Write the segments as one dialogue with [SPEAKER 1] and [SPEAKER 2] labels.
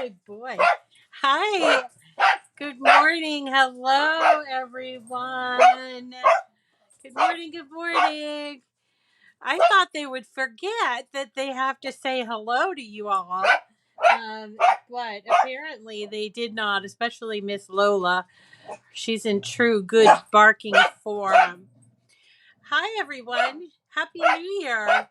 [SPEAKER 1] Good boy. Hi. Good morning. Hello, everyone. Good morning. Good morning. I thought they would forget that they have to say hello to you all. Um, but apparently they did not, especially Miss Lola. She's in true good barking form. Hi, everyone. Happy New Year.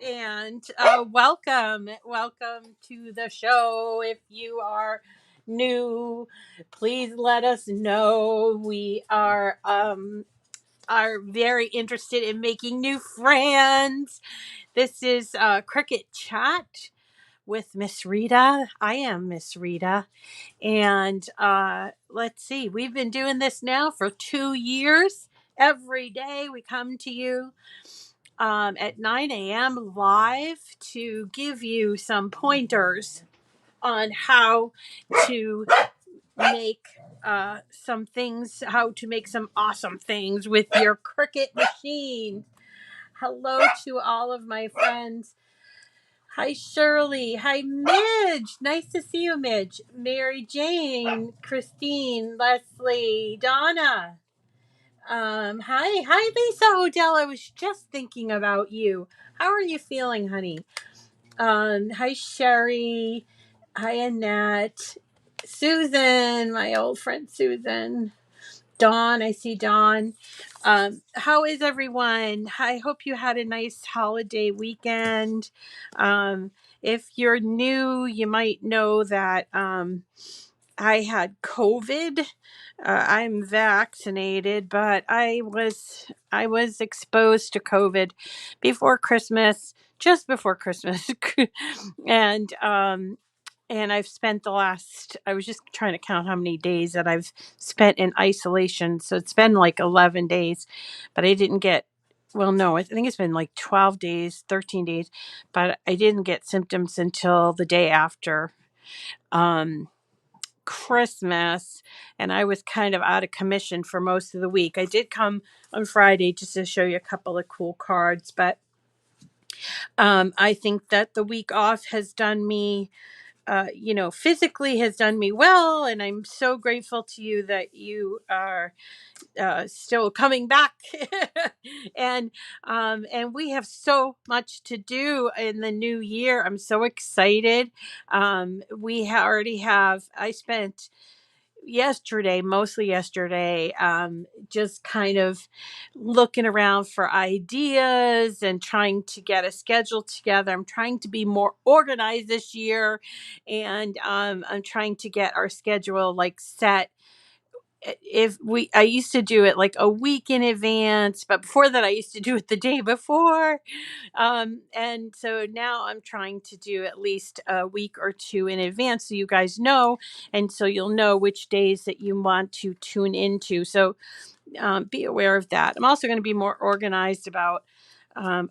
[SPEAKER 1] And welcome to the show. If you are new, please let us know. We are very interested in making new friends. This is Cricket Chat with Miss Rita. I am Miss Rita. And let's see, we've been doing this now for 2 years. Every day we come to you at 9 a.m. live to give you some pointers on how to make some things, how to make some awesome things with your Cricut machine. Hello to all of my friends. Hi, Shirley. Hi, Midge. Nice to see you, Midge. Mary Jane, Christine, Leslie, Donna. Hi, Lisa Odell. I was just thinking about you. How are you feeling, honey? Hi, Sherry. Hi, Annette. Susan, my old friend Susan. Dawn, I see Dawn. How is everyone? I hope you had a nice holiday weekend. If you're new, you might know that I had COVID. I'm vaccinated, but I was exposed to COVID before Christmas, just before Christmas, and and I've spent the last. I was just trying to count how many days that I've spent in isolation. So it's been like 11 days, but I didn't get. Well, no, I think it's been like 12 days, 13 days, but I didn't get symptoms until the day after. Um, Christmas, and I was kind of out of commission for most of the week. I did come on Friday just to show you a couple of cool cards, but I think that the week off has done me, physically has done me well, and I'm so grateful to you that you are still coming back, and we have so much to do in the new year. I'm so excited. Already have. I spent mostly yesterday, just kind of looking around for ideas and trying to get a schedule together. I'm trying to be more organized this year, and I'm trying to get our schedule like set. If we I used to do it like a week in advance, but before that I used to do it the day before. And so now I'm trying to do at least a week or two in advance so you guys know, and so you'll know which days that you want to tune into. So be aware of that. I'm also going to be more organized about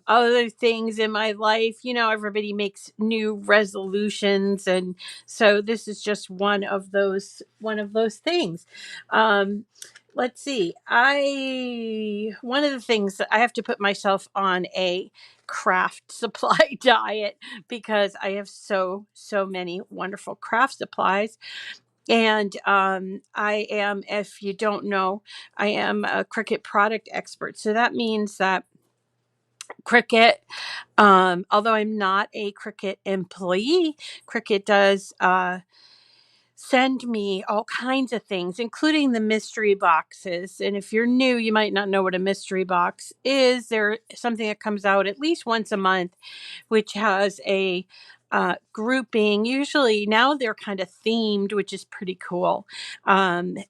[SPEAKER 1] other things in my life. Everybody makes new resolutions, and so this is just one of those things. Um, let's see. I One of the things that I have to put myself on a craft supply diet because I have so many wonderful craft supplies. And I am, if you don't know, I am a Cricut product expert. So that means that Cricut, although I'm not a Cricut employee, Cricut does send me all kinds of things, including the mystery boxes. And if you're new, you might not know what a mystery box is. They're something that comes out at least once a month, which has a grouping. Usually now they're kind of themed, which is pretty cool. And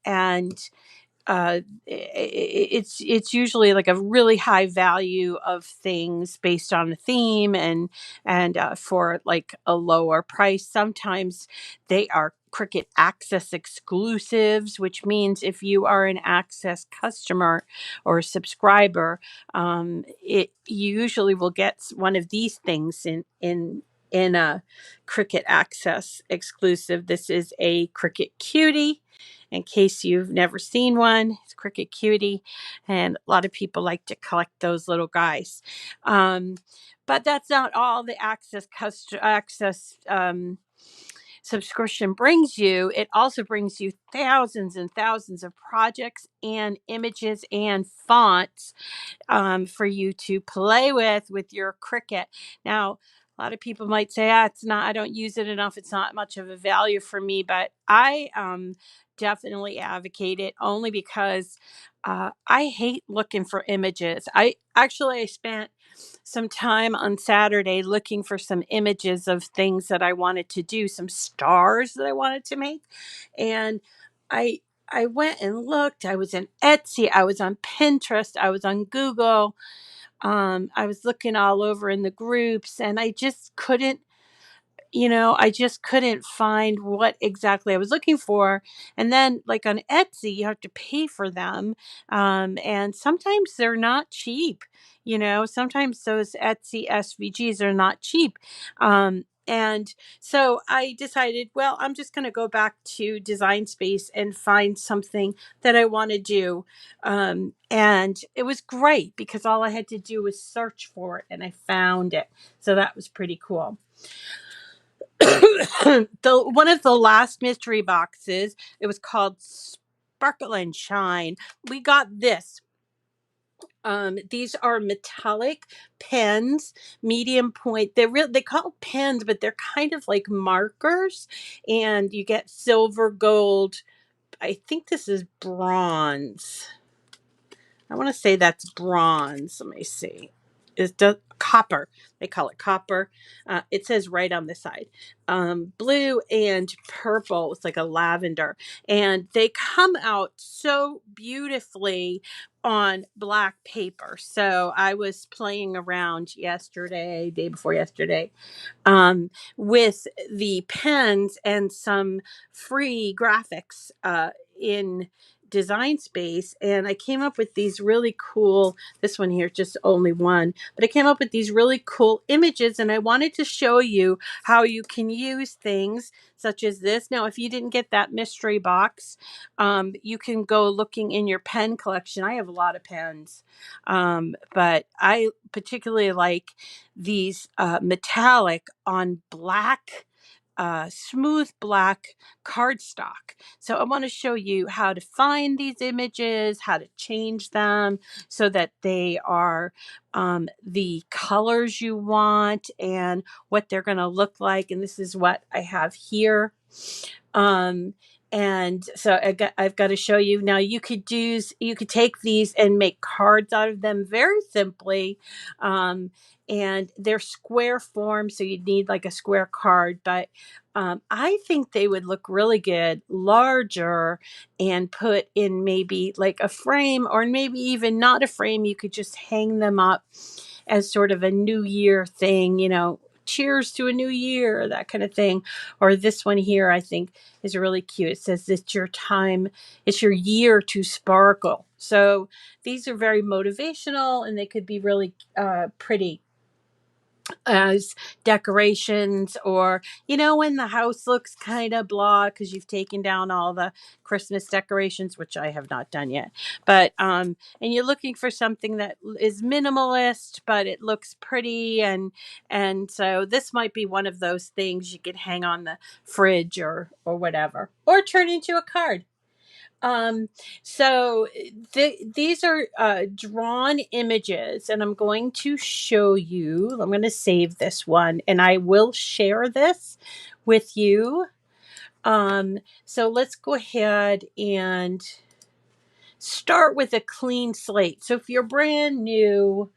[SPEAKER 1] it's usually like a really high value of things based on a theme, and for like a lower price. Sometimes they are Cricut Access exclusives, which means if you are an Access customer or subscriber, it you usually will get one of these things in a Cricut Access exclusive. This is a Cricut Cutie. In case you've never seen one, it's Cricut Cutie, and a lot of people like to collect those little guys. But that's not all the Access subscription brings you, it also brings you thousands and thousands of projects and images and fonts for you to play with your Cricut. Now, a lot of people might say, it's not, I don't use it enough. It's not much of a value for me, but I definitely advocate it only because I hate looking for images. I spent some time on Saturday looking for some images of things that I wanted to do, some stars that I wanted to make. And I I went and looked. I was in Etsy, I was on Pinterest, I was on Google. I was looking all over in the groups and I just couldn't find what exactly I was looking for. And then, like on Etsy, you have to pay for them. And sometimes they're not cheap. Sometimes those Etsy SVGs are not cheap. And so I decided, well, I'm just going to go back to Design Space and find something that I want to do. And it was great because all I had to do was search for it and I found it. So that was pretty cool. The one of the last mystery boxes, it was called Sparkle and Shine. We got this. These are metallic pens, medium point. They call it pens, but they're kind of like markers, and you get silver, gold. I think this is bronze. I want to say that's bronze. Let me see. It's copper. They call it copper. It says right on the side. Blue and purple. It's like a lavender. And they come out so beautifully on black paper. So I was playing around yesterday, day before yesterday, with the pens and some free graphics in Design Space, and I came up with these really cool, this one here just only one, but I came up with these really cool images, and I wanted to show you how you can use things such as this. Now, if you didn't get that mystery box, you can go looking in your pen collection. I have a lot of pens, but I particularly like these metallic on black, smooth black cardstock. So I want to show you how to find these images, how to change them so that they are the colors you want and what they're going to look like. And this is what I have here. Um, and so I've got to show you now. You could take these and make cards out of them very simply. And they're square form, so you'd need like a square card, but I think they would look really good larger and put in maybe like a frame, or maybe even not a frame. You could just hang them up as sort of a new year thing, cheers to a new year, that kind of thing. Or this one here, I think is really cute. It says it's your time, it's your year to sparkle. So these are very motivational and they could be really pretty as decorations, or when the house looks kind of blah because you've taken down all the Christmas decorations, which I have not done yet, but and you're looking for something that is minimalist but it looks pretty, and so this might be one of those things you could hang on the fridge or whatever, or turn into a card. um, so these are drawn images, and I'm going to show you. I'm going to save this one, and I will share this with you. So let's go ahead and start with a clean slate. So if you're brand new,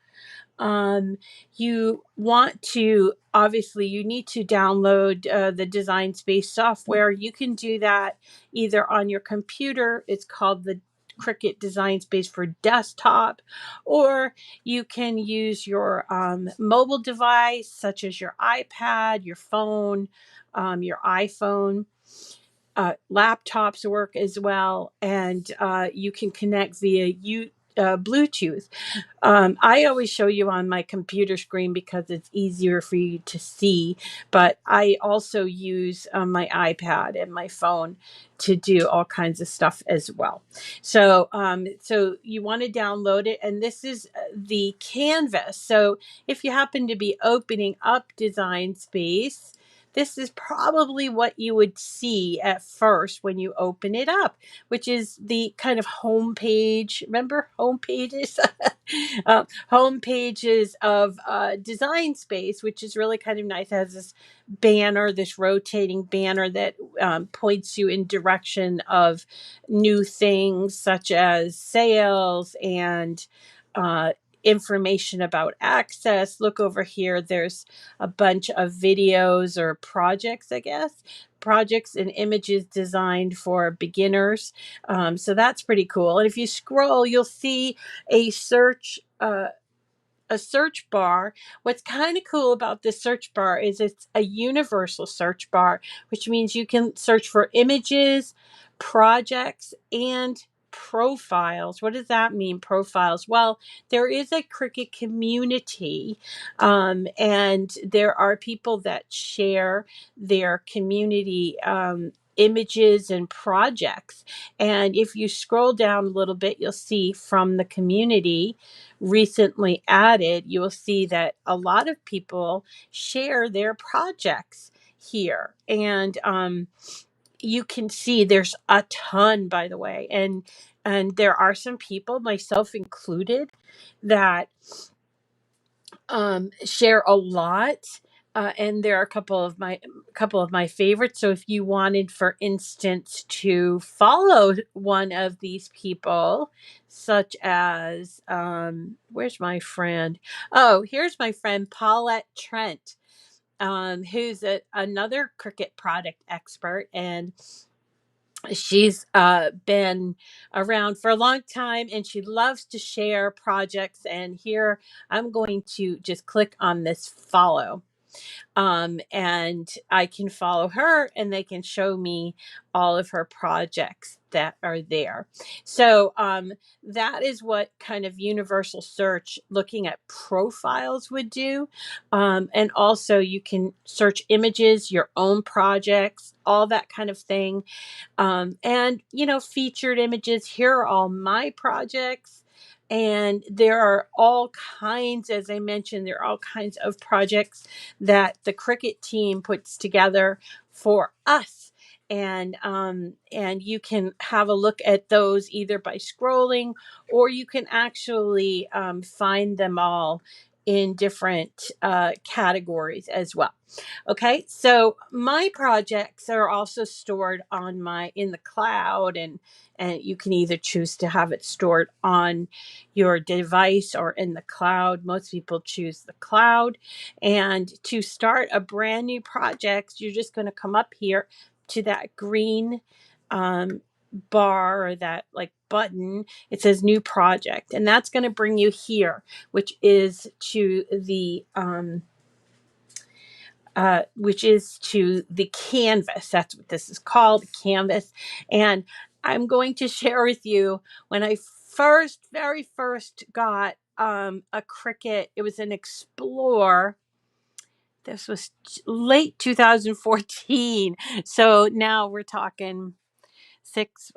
[SPEAKER 1] you want to, obviously you need to download the Design Space software. You can do that either on your computer. It's called the Cricut Design Space for desktop, or you can use your mobile device such as your iPad, your phone, your iPhone. Laptops work as well, and you can connect via Bluetooth. I always show you on my computer screen because it's easier for you to see, but I also use my iPad and my phone to do all kinds of stuff as well. So you want to download it, and this is the canvas. So if you happen to be opening up Design Space, this is probably what you would see at first when you open it up, which is the kind of home page. Remember home pages? Home pages of Design Space, which is really kind of nice. It has this banner, this rotating banner that points you in direction of new things such as sales and uh, information about access. Look over here. There's a bunch of videos or projects, I guess, projects and images designed for beginners. So that's pretty cool. And if you scroll, you'll see a search. A search bar. What's kind of cool about this search bar is it's a universal search bar, which means you can search for images, projects, and profiles. What does that mean, profiles? Well, there is a Cricut community, and there are people that share their community images and projects. And if you scroll down a little bit, you'll see from the community recently added, you will see that a lot of people share their projects here. And you can see there's a ton, by the way. And there are some people, myself included, that share a lot. And there are a couple of my favorites. So if you wanted, for instance, to follow one of these people, such as where's my friend? Oh, here's my friend Paulette Trent, who's another Cricut product expert, and she's been around for a long time, and she loves to share projects. And here I'm going to just click on this follow, and I can follow her, and they can show me all of her projects that are there. So that is what kind of universal search looking at profiles would do. And also you can search images, your own projects, all that kind of thing. And featured images. Here are all my projects, and there are all kinds, as I mentioned, there are all kinds of projects that the Cricut team puts together for us. And you can have a look at those either by scrolling, or you can actually find them all in different categories as well. Okay, so my projects are also stored on my in the cloud, and you can either choose to have it stored on your device or in the cloud. Most people choose the cloud. And to start a brand new project, you're just going to come up here to that green um, bar, or that like button. It says new project, and that's going to bring you here, which is to the canvas. That's what this is called, canvas. And I'm going to share with you when I very first got a Cricut. It was an Explore. This was late 2014. So now we're talking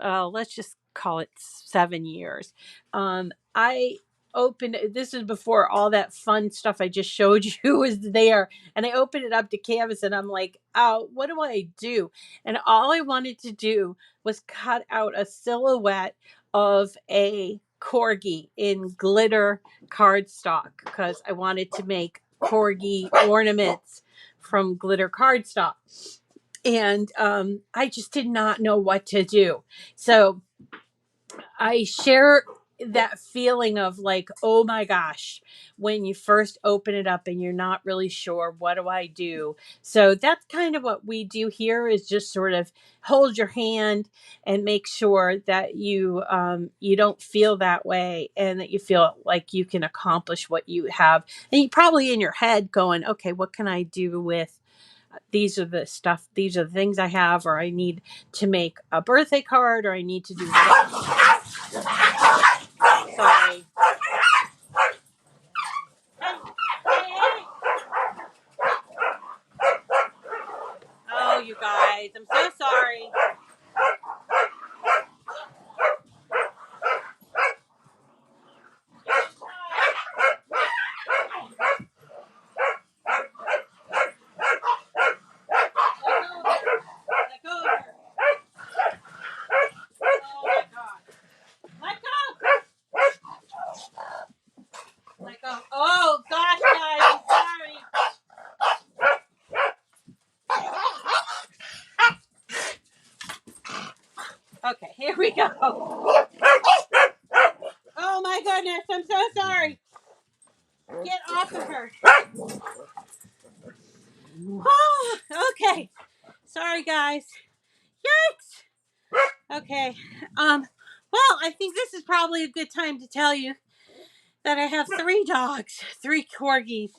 [SPEAKER 1] let's just call it 7 years. I opened, this is before all that fun stuff I just showed you was there. And I opened it up to canvas, and I'm like, oh, what do I do? And all I wanted to do was cut out a silhouette of a corgi in glitter cardstock, because I wanted to make corgi ornaments from glitter cardstock. And I just did not know what to do. So I share that feeling of like, oh my gosh, when you first open it up and you're not really sure, what do I do? So that's kind of what we do here, is just sort of hold your hand and make sure that you don't feel that way, and that you feel like you can accomplish what you have. And you probably in your head going, okay, what can I do with these are the things I have, or I need to make a birthday card, or I need to do sorry. Hey. Oh, you guys, I'm so sorry. Okay, here we go. Oh my goodness, I'm so sorry. Get off of her. Oh, okay. Sorry, guys. Yikes. Okay. Well, I think this is probably a good time to tell you that I have three dogs, three corgis.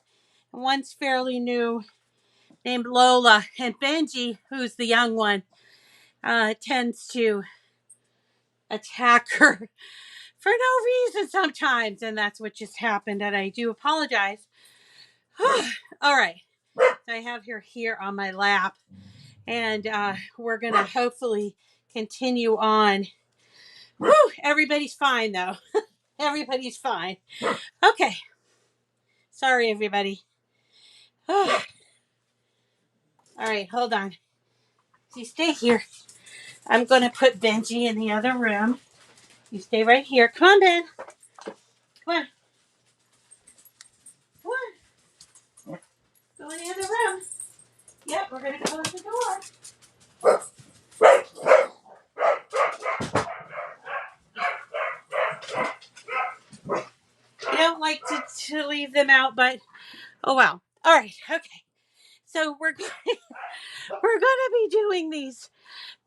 [SPEAKER 1] One's fairly new, named Lola, and Benji, who's the young one, tends to attack her for no reason sometimes, and that's what just happened, and I do apologize. All right. So I have her here on my lap, and we're going to hopefully continue on. Whew, everybody's fine, though. Everybody's fine. Okay. Sorry, everybody. All right, hold on. You stay here. I'm going to put Benji in the other room. You stay right here. Come on, Ben. Come on. Come on. Go in the other room. Yep, we're going to close the door. I don't like to leave them out, but oh well. All right, okay. So we're going to be doing these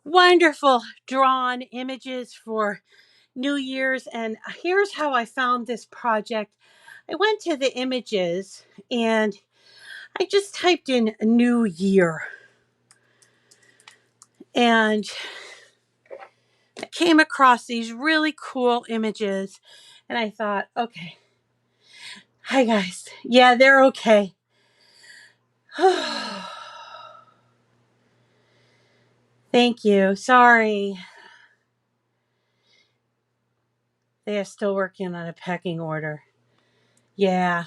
[SPEAKER 1] wonderful drawn images for New Year's, and here's how I found this project. I went to the images and I just typed in New Year, and I came across these really cool images, and I thought, okay, hi guys. Yeah, they're okay. Thank you. Sorry. They are still working on a pecking order. Yeah.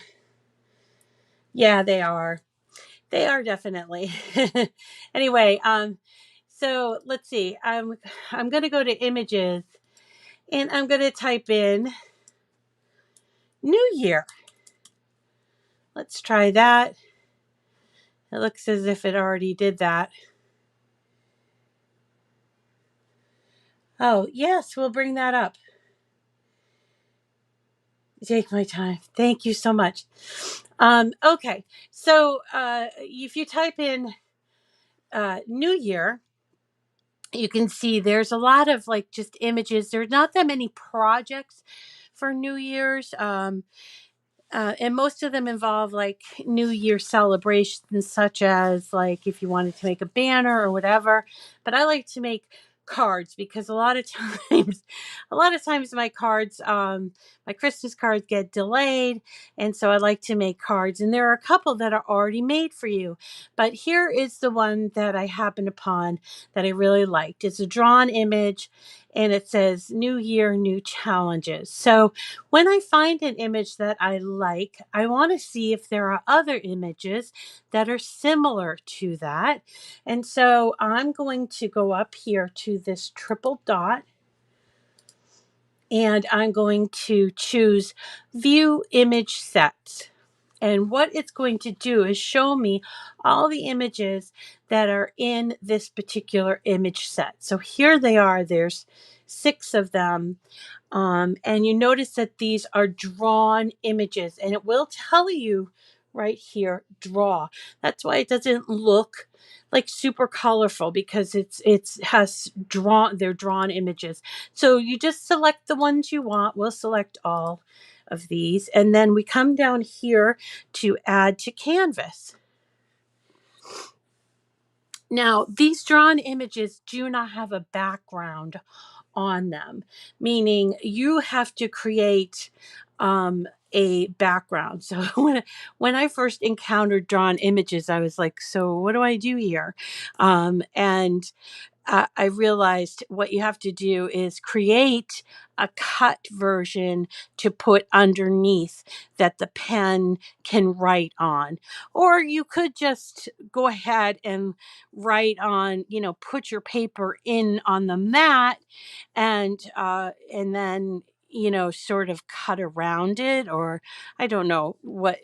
[SPEAKER 1] Yeah, they are. They are definitely. Anyway, so let's see. I'm gonna go to images and I'm gonna type in New Year. Let's try that. It looks as if it already did that. Oh, yes, we'll bring that up. Take my time. Thank you so much. Okay, so if you type in New Year, you can see there's a lot of like just images. There's not that many projects for New Year's. And most of them involve like New Year celebrations, such as like if you wanted to make a banner or whatever. But I like to make cards because a lot of times my cards, my Christmas cards get delayed, and so I like to make cards. And there are a couple that are already made for you, but here is the one that I happened upon that I really liked. It's a drawn image, and it says "New Year, New Challenges." So when I find an image that I like, I want to see if there are other images that are similar to that. And so I'm going to go up here to this triple dot, and I'm going to choose View Image Sets. And what it's going to do is show me all the images that are in this particular image set. So here they are. There's 6 of them. And you notice that these are drawn images, and it will tell you right here, draw. That's why it doesn't look like super colorful, because they're drawn images. So you just select the ones you want. We'll select all of these, and then we come down here to add to canvas. Now, these drawn images do not have a background on them, meaning you have to create a background. So when I first encountered drawn images, I was like, so what do I do here? And I realized what you have to do is create a cut version to put underneath that the pen can write on. Or you could just go ahead and write on, put your paper in on the mat, and then sort of cut around it, or I don't know what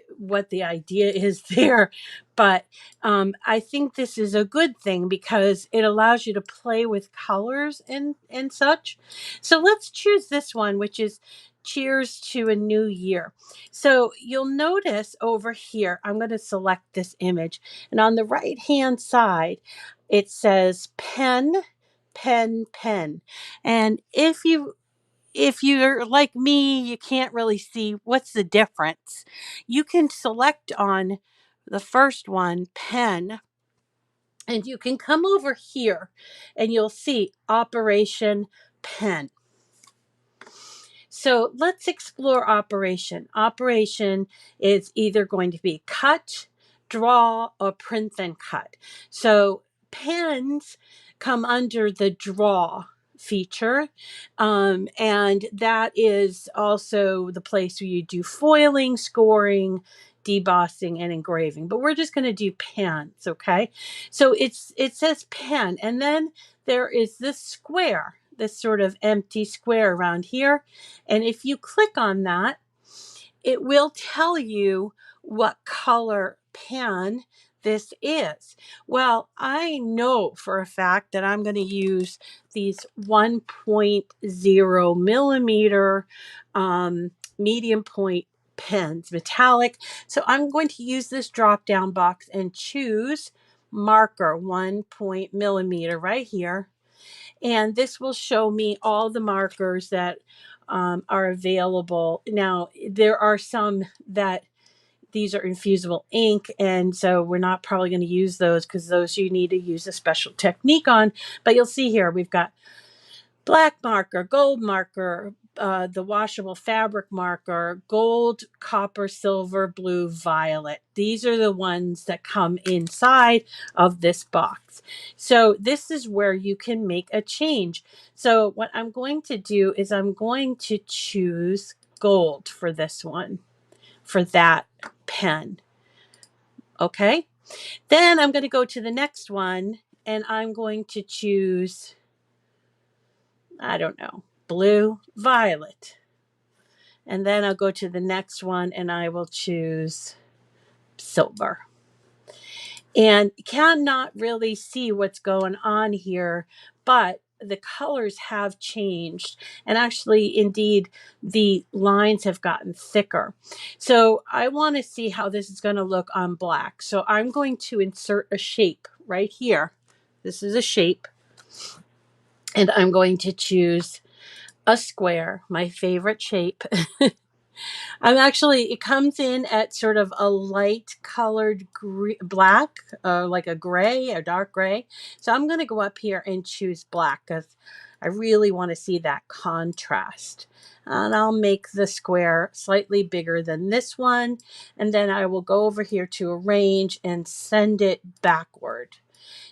[SPEAKER 1] the idea is there, but I think this is a good thing because it allows you to play with colors and such. So let's choose this one, which is Cheers to a New Year. So you'll notice over here, I'm going to select this image, and on the right hand side, it says pen, pen, pen. And if you're like me, you can't really see what's the difference. You can select on the first one, pen, and you can come over here and you'll see Operation Pen. So let's explore operation. Operation is either going to be cut, draw, or print then cut. So pens come under the draw feature. And that is also the place where you do foiling, scoring, debossing, and engraving. But we're just going to do pens, okay? So it says pen, and then there is this square, this sort of empty square around here. And if you click on that, it will tell you what color pen this is. Well, I know for a fact that I'm going to use these 1.0 millimeter medium point pens, metallic. So I'm going to use this drop down box and choose marker 1 millimeter right here. And this will show me all the markers that are available. Now, there are some that these are infusible ink, and so we're not probably going to use those because those you need to use a special technique on. But you'll see here we've got black marker, gold marker, the washable fabric marker, gold, copper, silver, blue, violet. These are the ones that come inside of this box. So this is where you can make a change. So what I'm going to do is I'm going to choose gold for this one, for that pen. Okay. Then I'm going to go to the next one and I'm going to choose, I don't know, blue, violet. And then I'll go to the next one and I will choose silver. And cannot really see what's going on here, but the colors have changed. And actually, indeed, the lines have gotten thicker. So I want to see how this is going to look on black. So I'm going to insert a shape right here. This is a shape. And I'm going to choose a square, my favorite shape. It comes in at sort of a light colored black, like a gray, a dark gray. So I'm going to go up here and choose black because I really want to see that contrast. And I'll make the square slightly bigger than this one. And then I will go over here to arrange and send it backward.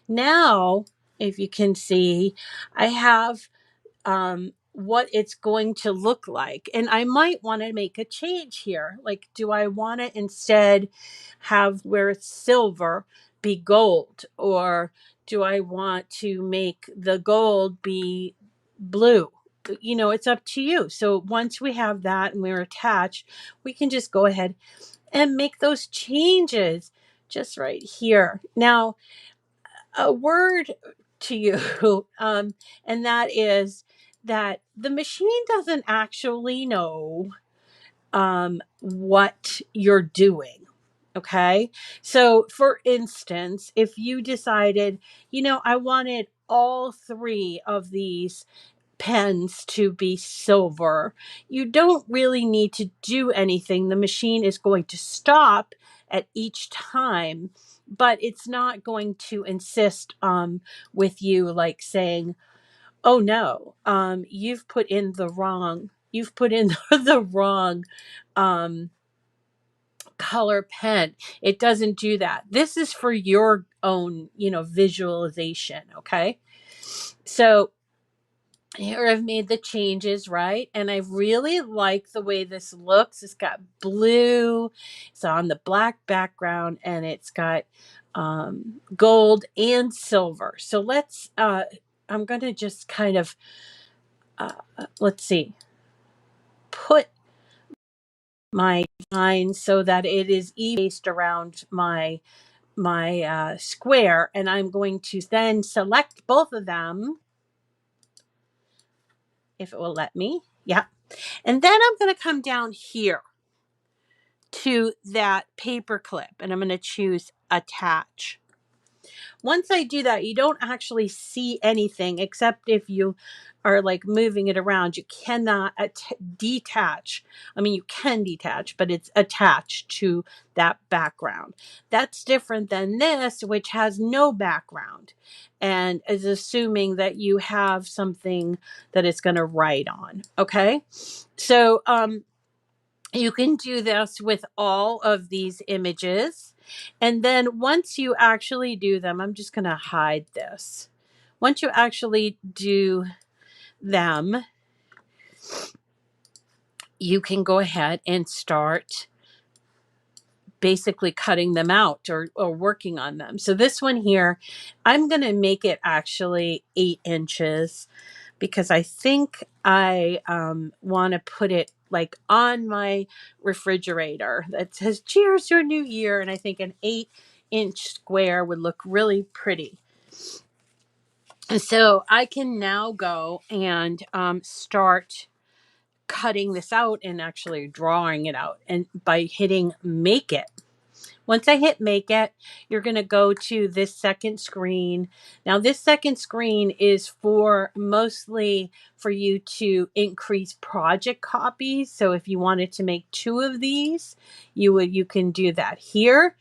[SPEAKER 1] Now, if you can see, I have what it's going to look like. And I might want to make a change here. Like, do I want to instead have where it's silver be gold? Or do I want to make the gold be blue? It's up to you. So once we have that and we're attached, we can just go ahead and make those changes just right here. Now, a word to you, and that is that the machine doesn't actually know what you're doing. Okay. So, for instance, if you decided, I wanted all three of these pens to be silver, you don't really need to do anything. The machine is going to stop at each time, but it's not going to insist with you, like saying, oh no, you've put in the wrong um color pen. It doesn't do that. This is for your own, visualization. Okay. So here I've made the changes, right? And I really like the way this looks. It's got blue, it's on the black background, and it's got gold and silver. So I'm going to just kind of, let's see. put my line so that it is based around my square, and I'm going to then select both of them if it will let me. Yeah. And then I'm going to come down here to that paper clip and I'm going to choose attach. Once I do that, you don't actually see anything except if you are like moving it around. You cannot detach. I mean, you can detach, but it's attached to that background. That's different than this, which has no background and is assuming that you have something that it's going to write on. Okay. So, you can do this with all of these images. And then once you actually do them, I'm just going to hide this. Once you actually do them, you can go ahead and start basically cutting them out or working on them. So this one here, I'm going to make it actually 8 inches because I think I want to put it like on my refrigerator that says cheers to a new year. And I think an 8-inch square would look really pretty. And so I can now go and start cutting this out and actually drawing it out and by hitting make it. Once I hit make it, you're going to go to this second screen. Now, this second screen is for mostly for you to increase project copies. So if you wanted to make 2 of these, you can do that here.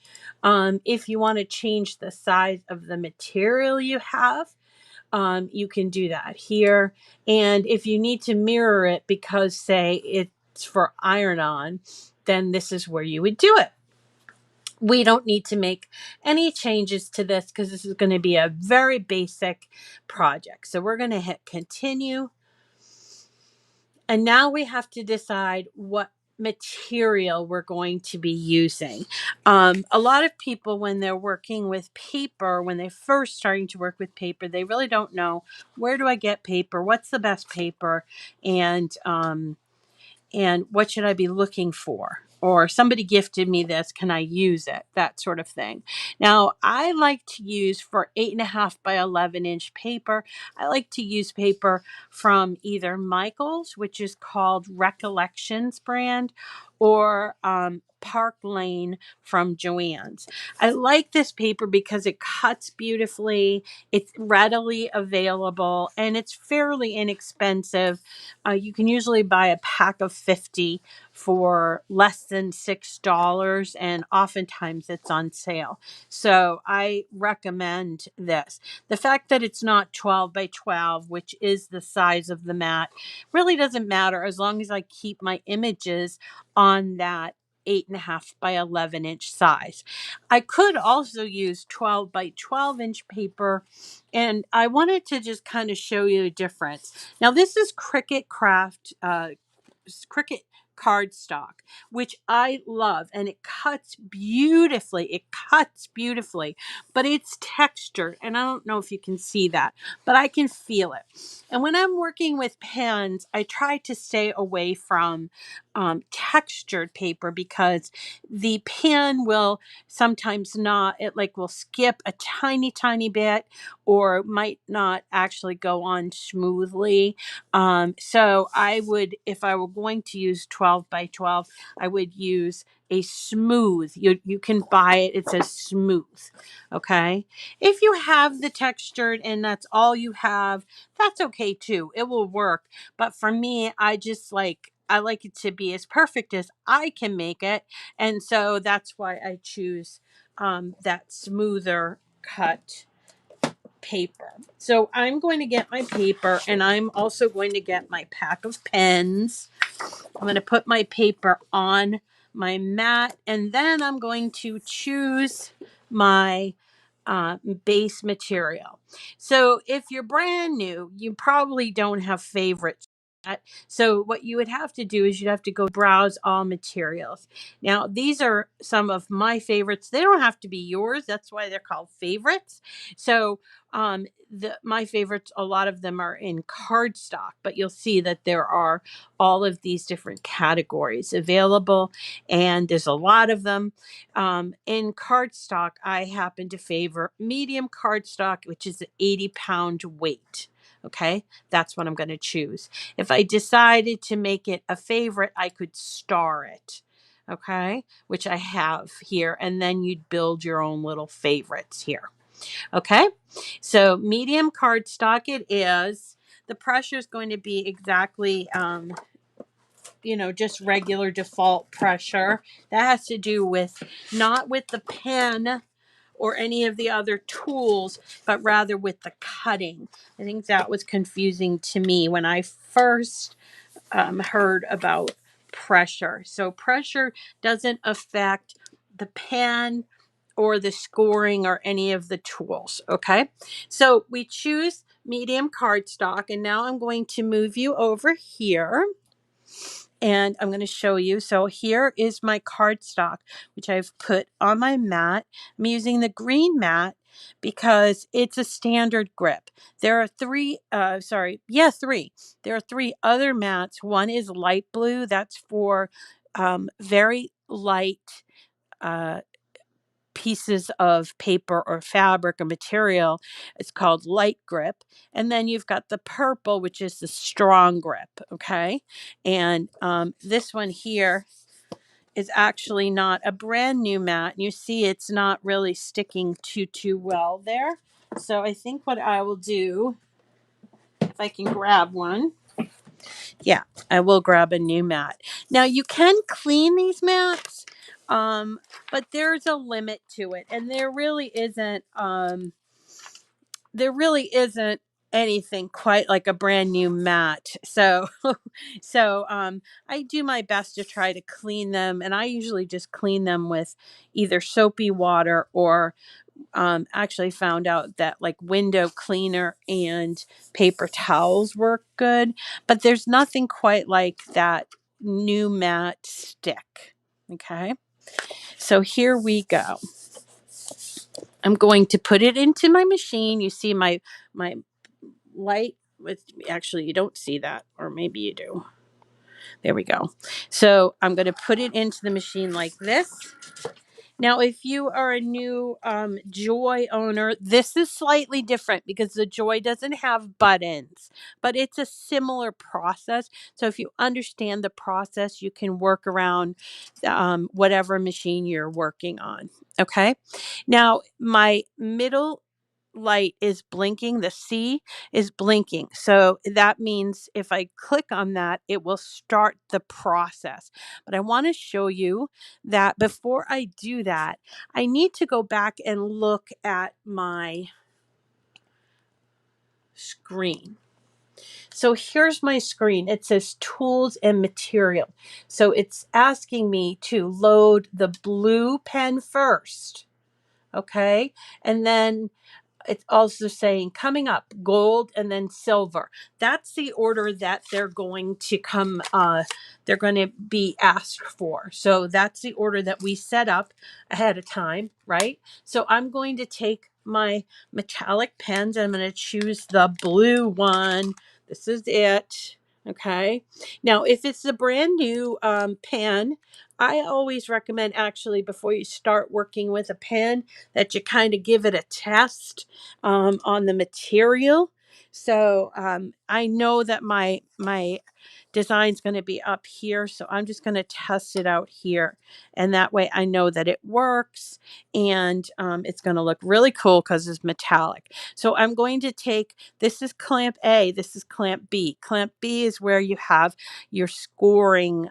[SPEAKER 1] If you want to change the size of the material you have, you can do that here. And if you need to mirror it because, say, it's for iron on, then this is where you would do it. We don't need to make any changes to this because this is going to be a very basic project. So we're going to hit continue. And now we have to decide what material we're going to be using. A lot of people, when they're working with paper, when they're first starting to work with paper, they really don't know, where do I get paper? What's the best paper? And what should I be looking for? Or somebody gifted me this, can I use it? That sort of thing. Now, I like to use for 8.5 by 11-inch paper, I like to use paper from either Michael's, which is called Recollections brand, or Park Lane from Joann's. I like this paper because it cuts beautifully, it's readily available, and it's fairly inexpensive. You can usually buy a pack of 50 for less than $6, and oftentimes it's on sale. So I recommend this. The fact that it's not 12 by 12, which is the size of the mat, really doesn't matter as long as I keep my images on that 8.5 by 11-inch size. I could also use 12 by 12-inch paper, and I wanted to just kind of show you the difference. Now, this is Cricut cardstock, which I love, and it cuts beautifully. It cuts beautifully, but it's textured, and I don't know if you can see that, but I can feel it. And when I'm working with pens, I try to stay away from textured paper because the pen will sometimes not, it like will skip a tiny bit or might not actually go on smoothly. So I would, if I were going to use 12 by 12, I would use a smooth. You can buy it. It says smooth. Okay. If you have the textured and that's all you have, that's okay too. It will work. But for me, I like it to be as perfect as I can make it. And so that's why I choose that smoother cut paper. So I'm going to get my paper, and I'm also going to get my pack of pens. I'm going to put my paper on my mat, and then I'm going to choose my base material. So if you're brand new, you probably don't have favorites. So what you would have to do is you'd have to go browse all materials. Now, these are some of my favorites. They don't have to be yours. That's why they're called favorites. So My favorites, a lot of them are in cardstock, but you'll see that there are all of these different categories available, and there's a lot of them. In cardstock, I happen to favor medium cardstock, which is an 80-pound weight. Okay, that's what I'm going to choose. If I decided to make it a favorite, I could star it. Okay, which I have here, and then you'd build your own little favorites here. Okay, so medium cardstock it is. The pressure is going to be exactly, just regular default pressure. That has to do with not with the pen or any of the other tools, but rather with the cutting. I think that was confusing to me when I first heard about pressure. So pressure doesn't affect the pen or the scoring or any of the tools. Okay. So we choose medium cardstock, and now I'm going to move you over here and I'm going to show you. So here is my cardstock, which I've put on my mat. I'm using the green mat because it's a standard grip. There are three. There are three other mats. One is light blue. That's for very light uh, pieces of paper or fabric or material. It's called light grip. And then you've got the purple, which is the strong grip. Okay. And this one here is actually not a brand new mat. You see it's not really sticking too well there. So I think what I will do, if I can grab one, yeah, I will grab a new mat. Now you can clean these mats, um, but there's a limit to it, and there really isn't anything quite like a brand new mat. So I do my best to try to clean them, and I usually just clean them with either soapy water or actually found out that like window cleaner and paper towels work good, but there's nothing quite like that new mat stick. Okay, so here we go. I'm going to put it into my machine. You see my light with, actually you don't see that, or maybe you do. There we go. So I'm going to put it into the machine like this. Now, if you are a new Joy owner, this is slightly different because the Joy doesn't have buttons, but it's a similar process. So if you understand the process, you can work around whatever machine you're working on. Okay. Now, my middle light is blinking. The C is blinking. So that means if I click on that, it will start the process. But I want to show you that before I do that, I need to go back and look at my screen. So here's my screen. It says tools and material. So it's asking me to load the blue pen first. Okay. And then it's also saying coming up gold and then silver. That's the order that they're going to come, they're going to be asked for. So that's the order that we set up ahead of time, right? So I'm going to take my metallic pens and I'm going to choose the blue one. This is it. Okay. Now, if it's a brand new pen, I always recommend, actually, before you start working with a pen, that you kind of give it a test on the material. So I know that my design's going to be up here, so I'm just going to test it out here, and that way I know that it works, and it's going to look really cool because it's metallic. So I'm going to take, this is clamp A, this is clamp B. Clamp B is where you have your scoring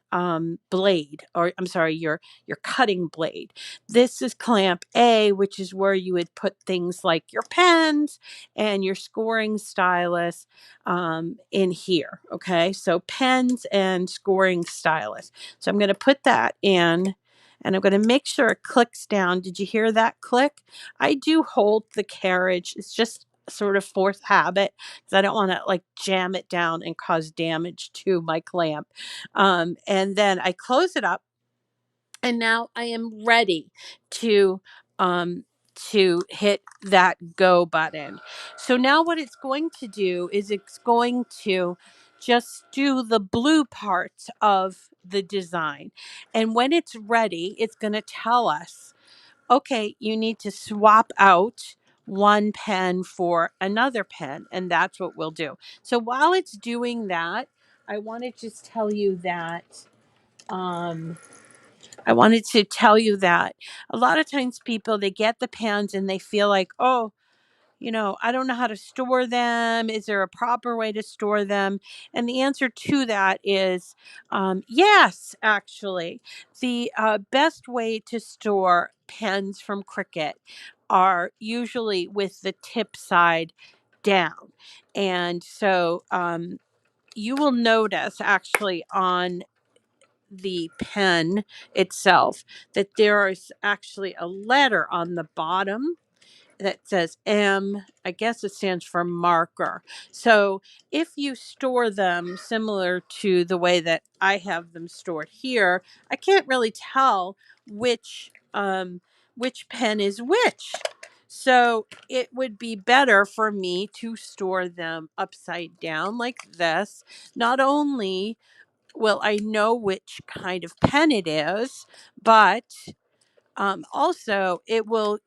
[SPEAKER 1] blade, or I'm sorry, your cutting blade. This is clamp A, which is where you would put things like your pens and your scoring stylus in here. Okay, so pens and scoring stylus. So I'm going to put that in, and I'm going to make sure it clicks down. Did you hear that click? I do hold the carriage. It's just sort of force habit because I don't want to like jam it down and cause damage to my clamp. And then I close it up, and now I am ready to to hit that go button. So now what it's going to do is it's going to just do the blue parts of the design. And when it's ready, it's going to tell us, okay, you need to swap out one pen for another pen. And that's what we'll do. So while it's doing that, I want to just tell you that um, I wanted to tell you that a lot of times people, they get the pens and they feel like, oh, I don't know how to store them. Is there a proper way to store them? And the answer to that is yes, actually. The best way to store pens from Cricut are usually with the tip side down. And so you will notice actually on the pen itself that there is actually a letter on the bottom that says M. I guess it stands for marker. So if you store them similar to the way that I have them stored here, I can't really tell which pen is which. So it would be better for me to store them upside down like this. Not only will I know which kind of pen it is, but also it will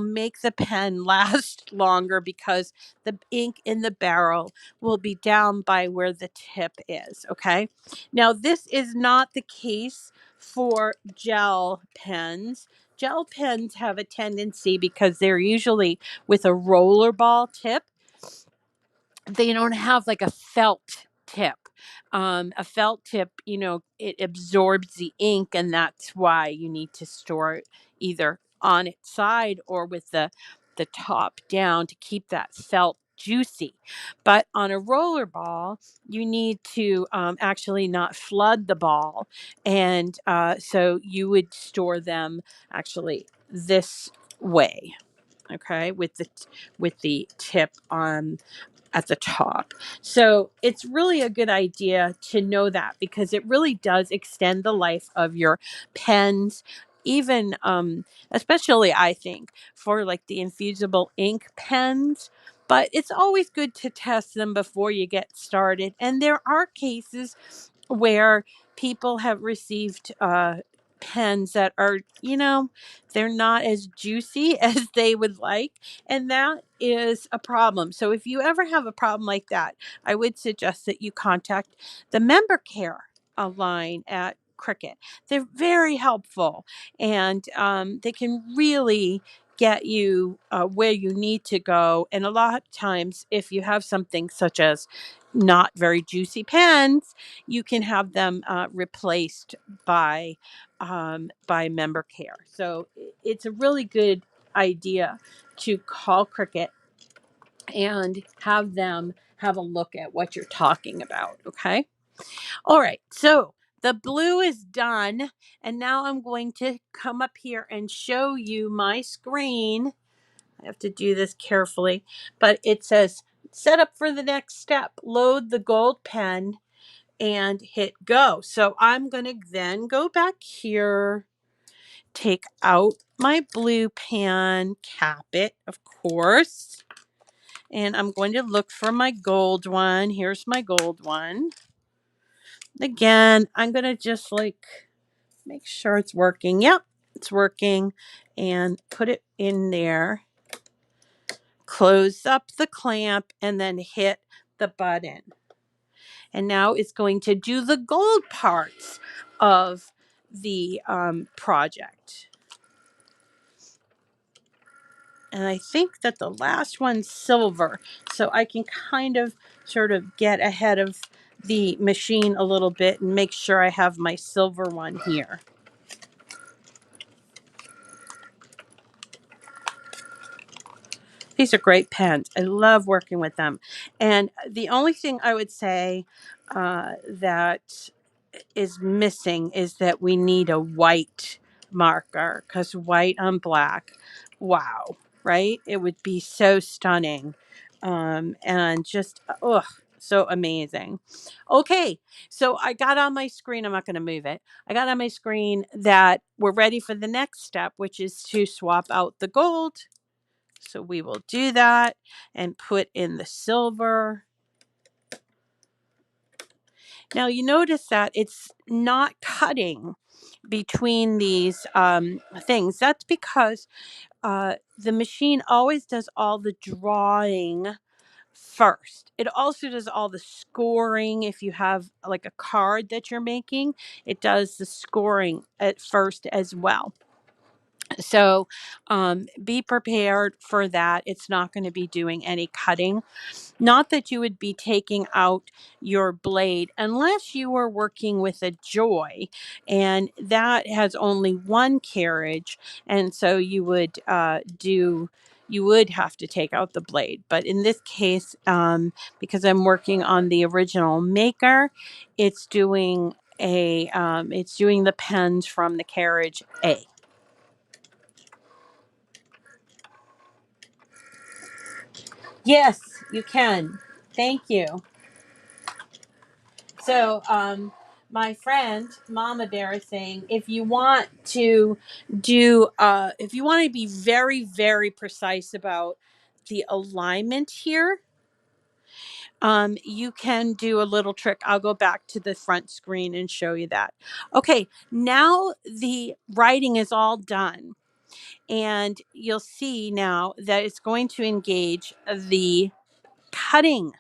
[SPEAKER 1] make the pen last longer because the ink in the barrel will be down by where the tip is. Okay. Now this is not the case for gel pens. Gel pens have a tendency, because they're usually with a roller ball tip, they don't have like a felt tip. A felt tip, it absorbs the ink, and that's why you need to store it either on its side or with the top down to keep that felt juicy. But on a roller ball, you need to actually not flood the ball, and so you would store them actually this way. Okay, with the tip on at the top. So it's really a good idea to know that, because it really does extend the life of your pens. Even especially I think for like the infusible ink pens, but it's always good to test them before you get started. And there are cases where people have received pens that are, they're not as juicy as they would like, and that is a problem. So if you ever have a problem like that, I would suggest that you contact the member care line at Cricut. They're very helpful, and they can really get you where you need to go. And a lot of times, if you have something such as not very juicy pens, you can have them replaced by member care. So it's a really good idea to call Cricket and have them have a look at what you're talking about. Okay. All right. So the blue is done. And now I'm going to come up here and show you my screen. I have to do this carefully, but it says set up for the next step, load the gold pen and hit go. So I'm going to then go back here, take out my blue pen, cap it, of course. And I'm going to look for my gold one. Here's my gold one. Again, I'm going to just make sure it's working. Yep, it's working. And put it in there. Close up the clamp and then hit the button. And now it's going to do the gold parts of the project. And I think that the last one's silver. So I can kind of sort of get ahead of the machine a little bit and make sure I have my silver one here. These are great pens. I love working with them. And the only thing I would say that is missing is that we need a white marker, because white on black, wow, right? It would be so stunning. And just, ugh. So amazing. Okay, so I got on my screen. I'm not going to move it. I got on my screen that we're ready for the next step, which is to swap out the gold. So we will do that and put in the silver. Now you notice that it's not cutting between these things. That's because the machine always does all the drawing first. It also does all the scoring. If you have like a card that you're making, it does the scoring at first as well. So be prepared for that. It's not going to be doing any cutting. Not that you would be taking out your blade unless you were working with a joy, and that has only one carriage, and so you would have to take out the blade. But in this case, because I'm working on the original maker, it's doing it's doing the pens from the carriage A. Yes, you can. Thank you. So, my friend Mama Bear is saying if you want to if you want to be very, very precise about the alignment here, you can do a little trick. I'll go back to the front screen and show you that. Okay, now the writing is all done, and you'll see now that it's going to engage the cutting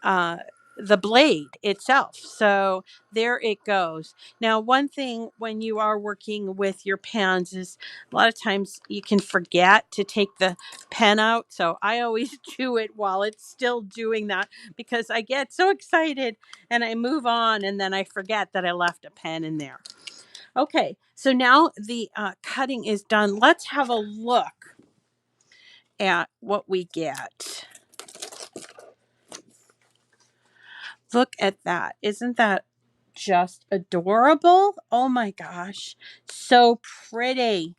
[SPEAKER 1] uh, the blade itself. So there it goes. Now, one thing when you are working with your pens is a lot of times you can forget to take the pen out. So I always do it while it's still doing that because I get so excited and I move on and then I forget that I left a pen in there. Okay, so now the cutting is done. Let's have a look at what we get. Look at that. Isn't that just adorable? Oh my gosh. So pretty.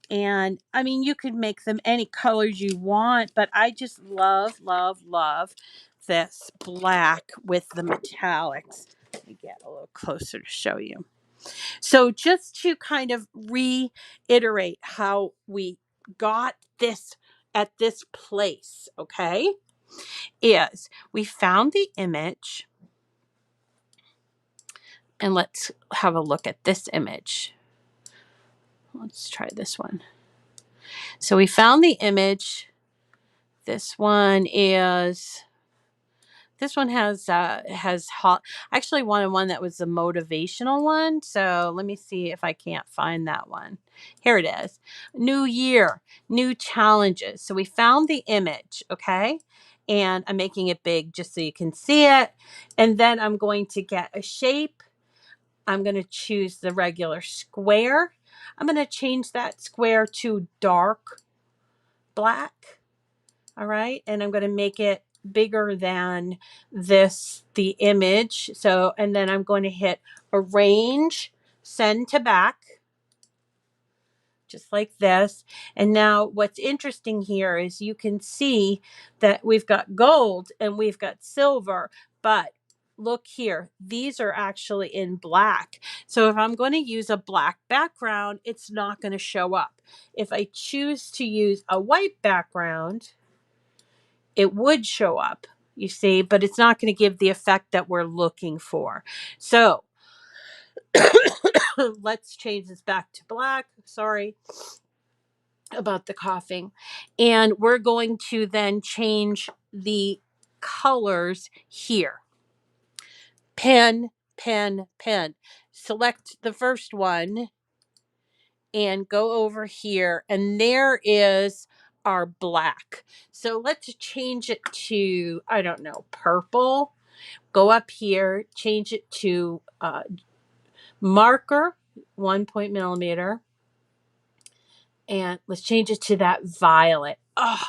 [SPEAKER 1] And I mean, you could make them any colors you want, but I just love, love, love this black with the metallics. Let me get a little closer to show you. So, just to kind of reiterate how we got this at this place, okay, is we found the image. And let's have a look at this image. Let's try this one. So we found the image. This one has hot. I actually wanted one that was the motivational one. So let me see if I can't find that one. Here it is. New year, new challenges. So we found the image, okay? And I'm making it big just so you can see it. And then I'm going to get a shape. I'm going to choose the regular square. I'm going to change that square to dark black. All right. And I'm going to make it bigger than the image. So, and then I'm going to hit arrange, send to back, just like this. And now what's interesting here is you can see that we've got gold and we've got silver, but look here, these are actually in black. So if I'm going to use a black background, it's not going to show up. If I choose to use a white background, it would show up, you see, but it's not going to give the effect that we're looking for. So let's change this back to black. Sorry about the coughing. And we're going to then change the colors here. Pen, pen, pen. Select the first one and go over here. And there is our black. So let's change it to, I don't know, purple. Go up here, change it to marker, 1 millimeter. And let's change it to that violet. Oh,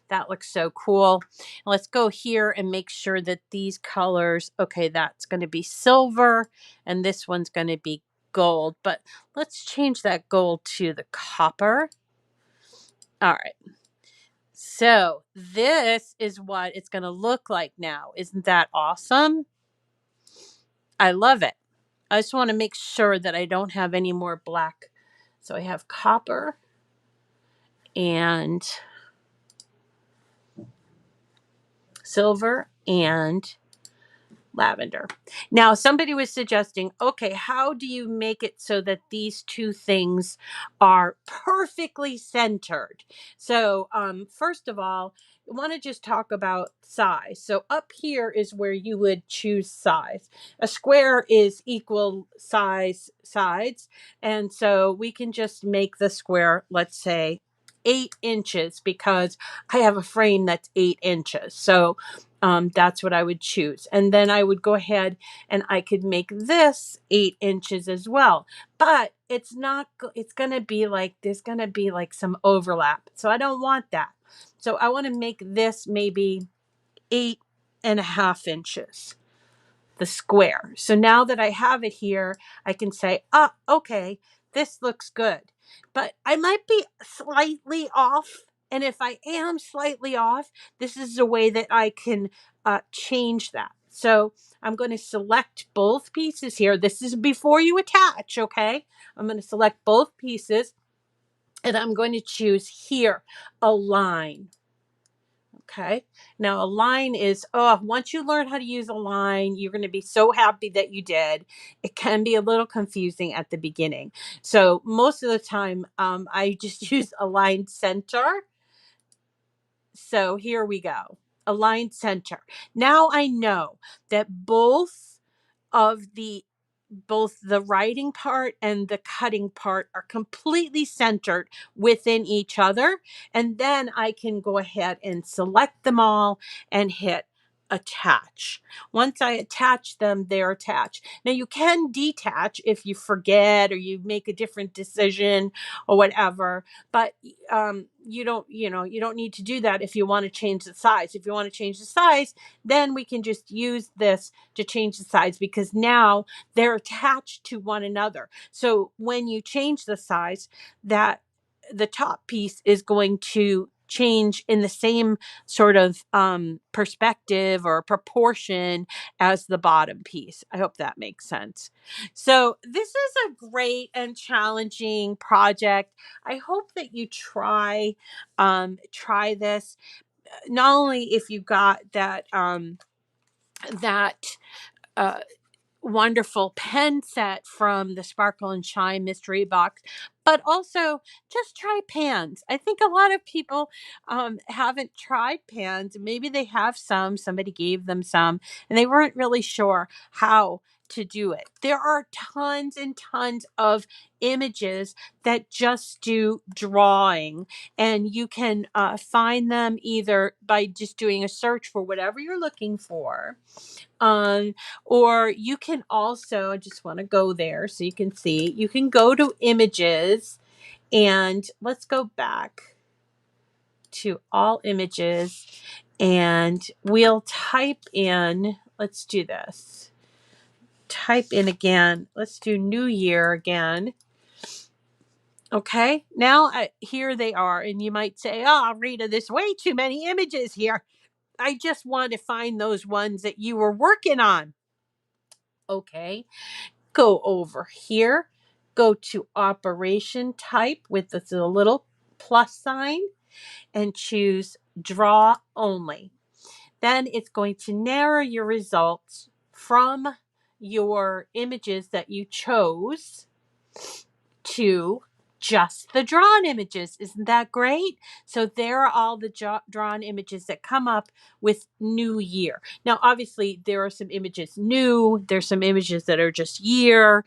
[SPEAKER 1] that looks so cool. Let's go here and make sure that these colors, okay, that's going to be silver and this one's going to be gold, but let's change that gold to the copper. All right. So this is what it's going to look like now. Isn't that awesome? I love it. I just want to make sure that I don't have any more black. So I have copper and silver and lavender. Now, somebody was suggesting, okay, how do you make it so that these two things are perfectly centered? So, first of all, I want to just talk about size. So, up here is where you would choose size. A square is equal size sides. And so we can just make the square, let's say, 8 inches because I have a frame that's 8 inches. So that's what I would choose. And then I would go ahead and I could make this 8 inches as well. But it's not, it's going to be like, there's going to be like some overlap. So I don't want that. So I want to make this maybe 8.5 inches, the square. So now that I have it here, I can say, okay, this looks good. But I might be slightly off. And if I am slightly off, this is a way that I can change that. So I'm going to select both pieces here. This is before you attach, okay? I'm going to select both pieces and I'm going to choose here, align. Okay. Now a line is, once you learn how to use a line, you're going to be so happy that you did. It can be a little confusing at the beginning. So most of the time, I just use align center. So here we go. Align center. Now I know that of the both the writing part and the cutting part are completely centered within each other. And then I can go ahead and select them all and hit attach. Once I attach them, they're attached. Now you can detach if you forget or you make a different decision or whatever, but you don't need to do that if you want to change the size. If you want to change the size, then we can just use this to change the size because now they're attached to one another. So when you change the size, that the top piece is going to change in the same sort of perspective or proportion as the bottom piece. I hope that makes sense. So this is a great and challenging project. I hope that you try this. Not only if you got that uh, wonderful pen set from the Sparkle and Shine mystery box, but also just try pans. I think a lot of people haven't tried pans. Maybe they have some, somebody gave them some, and they weren't really sure how to do it. There are tons and tons of images that just do drawing, and you can find them either by just doing a search for whatever you're looking for, um, or you can also, I just want to go there so you can see, you can go to images and let's go back to all images and we'll type in, let's do this. Type in again. Let's do New Year again. Okay, now here they are. And you might say, oh, Rita, there's way too many images here. I just want to find those ones that you were working on. Okay, go over here, go to operation type with the little plus sign and choose draw only. Then it's going to narrow your results from your images that you chose to just the drawn images. Isn't that great? So there are all the drawn images that come up with New Year. Now, obviously, there are some images new. There's some images that are just year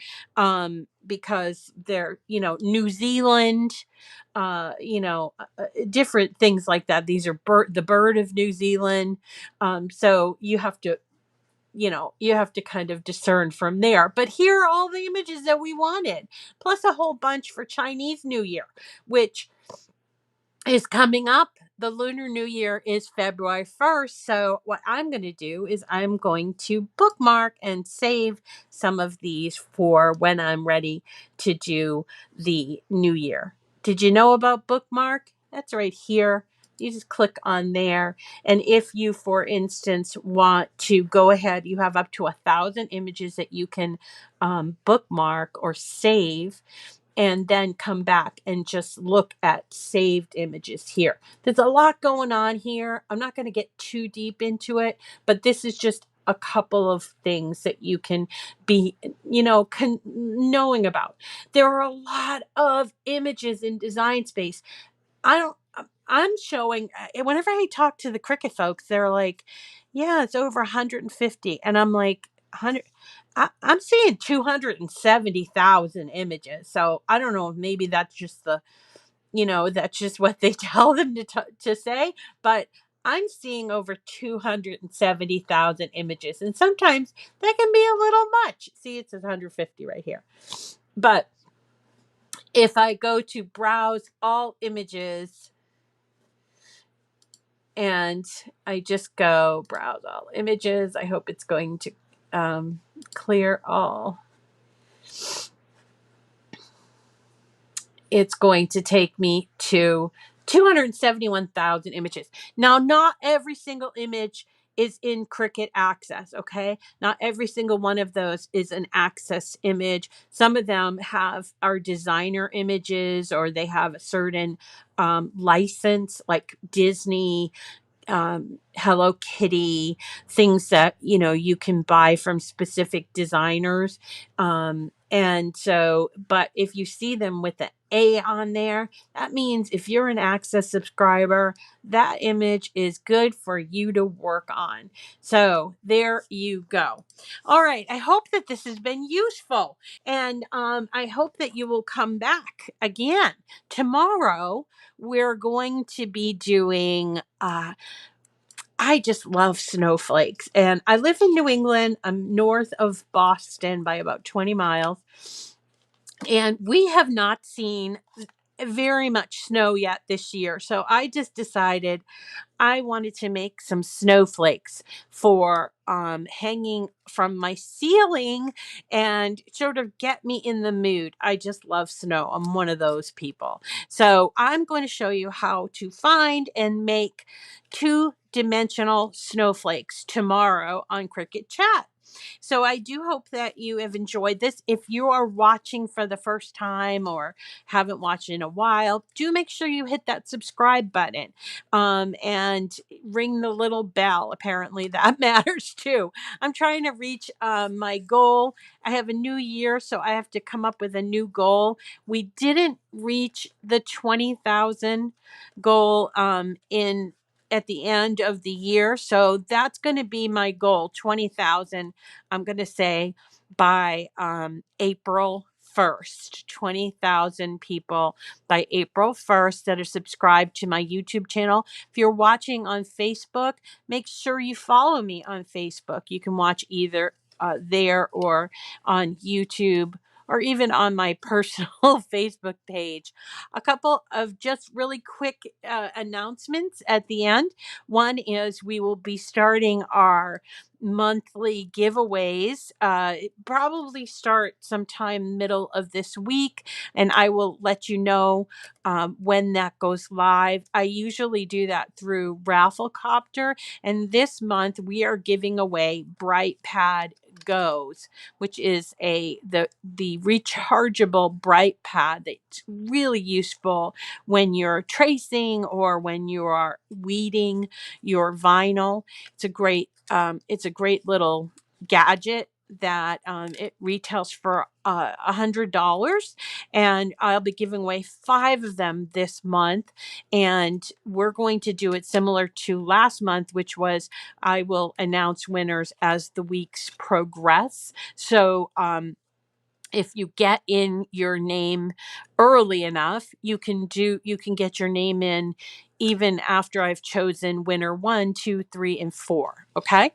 [SPEAKER 1] because they're, New Zealand, different things like that. These are the bird of New Zealand. So you have to kind of discern from there. But here are all the images that we wanted, plus a whole bunch for Chinese New Year, which is coming up. The Lunar New Year is February 1st. So what I'm going to do is I'm going to bookmark and save some of these for when I'm ready to do the New Year. Did you know about bookmark? That's right here. You just click on there. And if you, for instance, want to go ahead, you have up to 1,000 images that you can bookmark or save, and then come back and just look at saved images here. There's a lot going on here. I'm not going to get too deep into it, but this is just a couple of things that you can be, knowing about. There are a lot of images in Design Space. I don't, I'm showing, whenever I talk to the Cricut folks, they're like, yeah, it's over 150. And I'm like, 100, I'm seeing 270,000 images. So I don't know if maybe that's just that's just what they tell them to say, but I'm seeing over 270,000 images. And sometimes that can be a little much. See, it says 150 right here. But if I go to browse all images, and I just go browse all images, I hope it's going to clear all. It's going to take me to 271,000 images. Now, not every single image is in Cricut Access, okay? Not every single one of those is an Access image. Some of them are designer images, or they have a certain license, like Disney, Hello Kitty, things that you can buy from specific designers. And so, but if you see them with the A on there, that means if you're an Access subscriber, that image is good for you to work on. So there you go. All right. I hope that this has been useful, and I hope that you will come back again tomorrow. We're going to be doing I just love snowflakes. And I live in New England. I'm north of Boston by about 20 miles. And we have not seen very much snow yet this year. So I just decided I wanted to make some snowflakes for hanging from my ceiling and sort of get me in the mood. I just love snow. I'm one of those people. So I'm going to show you how to find and make two-dimensional snowflakes tomorrow on Cricut Chat. So I do hope that you have enjoyed this. If you are watching for the first time or haven't watched in a while, do make sure you hit that subscribe button and ring the little bell. Apparently that matters too. I'm trying to reach my goal. I have a new year, so I have to come up with a new goal. We didn't reach the 20,000 goal in at the end of the year. So that's going to be my goal, 20,000. I'm going to say by April 1st, 20,000 people by April 1st that are subscribed to my YouTube channel. If you're watching on Facebook, make sure you follow me on Facebook. You can watch either there or on YouTube, or even on my personal Facebook page. A couple of just really quick announcements at the end. One is we will be starting our monthly giveaways. Probably start sometime middle of this week, and I will let you know when that goes live. I usually do that through Rafflecopter, and this month we are giving away Bright Pad Goes, which is the rechargeable bright pad that's really useful when you're tracing or when you are weeding your vinyl. It's a great little gadget that it retails for $100, and I'll be giving away 5 of them this month. And we're going to do it similar to last month, which was I will announce winners as the weeks progress. So if you get in your name early enough, you can get your name in even after I've chosen winner 1, 2, 3, and 4. Okay.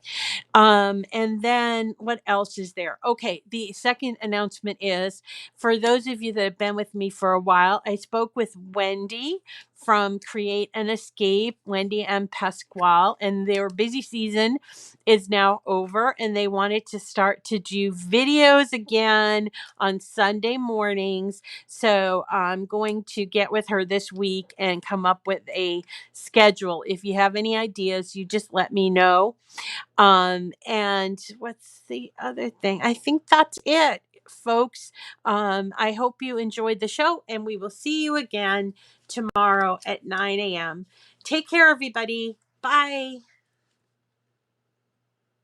[SPEAKER 1] And then what else is there? Okay. The second announcement is for those of you that have been with me for a while, I spoke with Wendy from Create and Escape, Wendy and Pasquale, and their busy season is now over, and they wanted to start to do videos again on Sunday mornings. So I'm going to get with her this week and come up with a schedule. If you have any ideas, you just let me know. And what's the other thing? I think that's it, folks. I hope you enjoyed the show, and we will see you again tomorrow at 9 a.m. Take care, everybody. Bye.